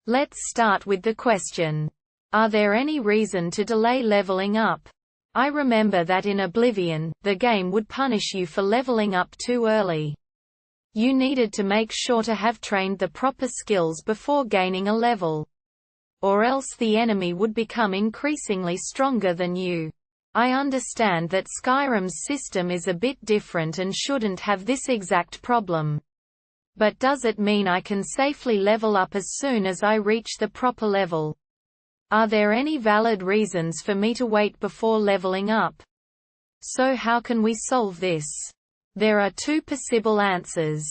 Let's start with the question. Are there any reason to delay leveling up? I remember that in Oblivion, the game would punish you for leveling up too early. You needed to make sure to have trained the proper skills before gaining a level. Or else the enemy would become increasingly stronger than you. I understand that Skyrim's system is a bit different and shouldn't have this exact problem. But does it mean I can safely level up as soon as I reach the proper level? Are there any valid reasons for me to wait before leveling up? So how can we solve this? There are two possible answers.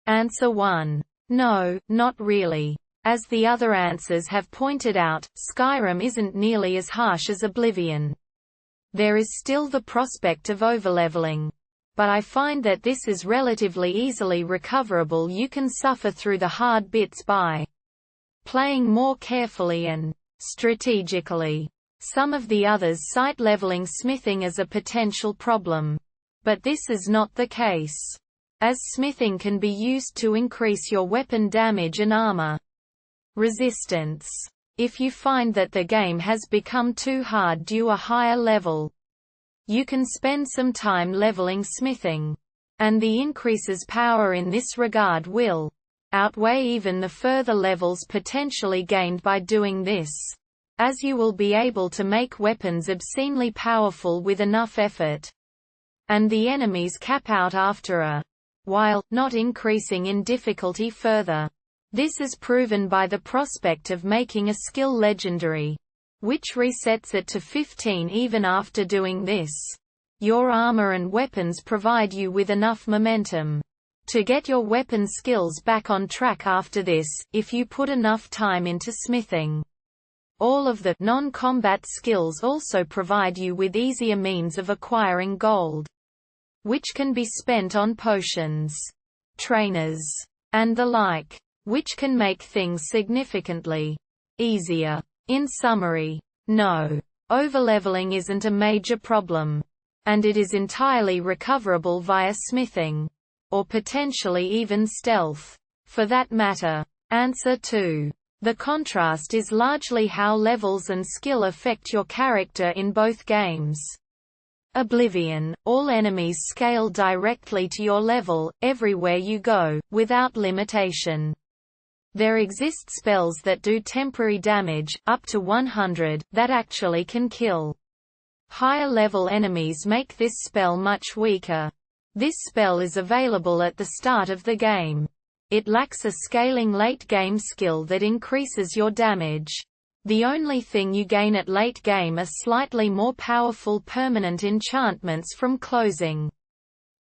Answer 1. No, not really. As the other answers have pointed out, Skyrim isn't nearly as harsh as Oblivion. There is still the prospect of overleveling. But I find that this is relatively easily recoverable. You can suffer through the hard bits by playing more carefully and strategically. Some of the others cite leveling smithing as a potential problem. But this is not the case, as smithing can be used to increase your weapon damage and armor resistance. If you find that the game has become too hard due to a higher level, you can spend some time leveling smithing. And the increases power in this regard will outweigh even the further levels potentially gained by doing this, as you will be able to make weapons obscenely powerful with enough effort. And the enemies cap out after a while, not increasing in difficulty further. This is proven by the prospect of making a skill legendary, which resets it to 15 even after doing this. Your armor and weapons provide you with enough momentum to get your weapon skills back on track after this, if you put enough time into smithing. All of the non-combat skills also provide you with easier means of acquiring gold, which can be spent on potions, trainers, and the like, which can make things significantly easier. In summary, no, overleveling isn't a major problem, and it is entirely recoverable via smithing, or potentially even stealth, for that matter. Answer 2. The contrast is largely how levels and skill affect your character in both games. Oblivion, all enemies scale directly to your level, everywhere you go, without limitation. There exist spells that do temporary damage, up to 100, that actually can kill. Higher level enemies make this spell much weaker. This spell is available at the start of the game. It lacks a scaling late-game skill that increases your damage. The only thing you gain at late game are slightly more powerful permanent enchantments from closing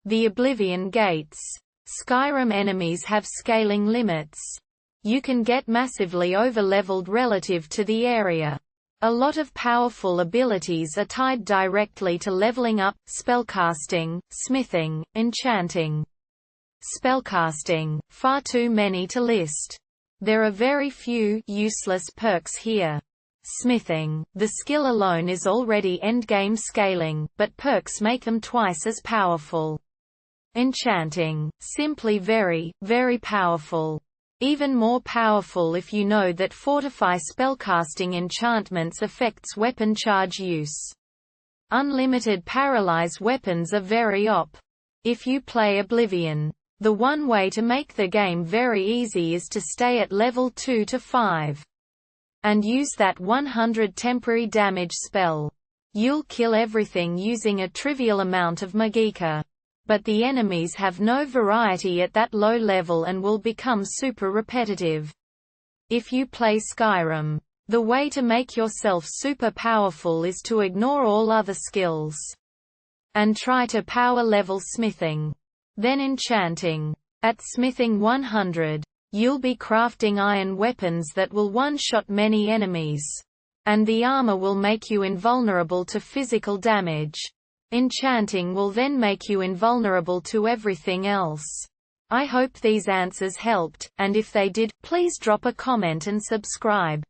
the Oblivion gates. Skyrim enemies have scaling limits. You can get massively overleveled relative to the area. A lot of powerful abilities are tied directly to leveling up: spellcasting, smithing, enchanting. Spellcasting, far too many to list. There are very few useless perks here. Smithing, the skill alone is already endgame scaling, but perks make them twice as powerful. Enchanting, simply very, very powerful. Even more powerful if you know that fortify spellcasting enchantments affects weapon charge use. Unlimited paralyze weapons are very OP. If you play Oblivion, the one way to make the game very easy is to stay at level 2 to 5. And use that 100 temporary damage spell. You'll kill everything using a trivial amount of magicka. But the enemies have no variety at that low level and will become super repetitive. If you play Skyrim, the way to make yourself super powerful is to ignore all other skills. And try to power level smithing. Then enchanting. At smithing 100, you'll be crafting iron weapons that will one-shot many enemies. And the armor will make you invulnerable to physical damage. Enchanting will then make you invulnerable to everything else. I hope these answers helped, and if they did, please drop a comment and subscribe.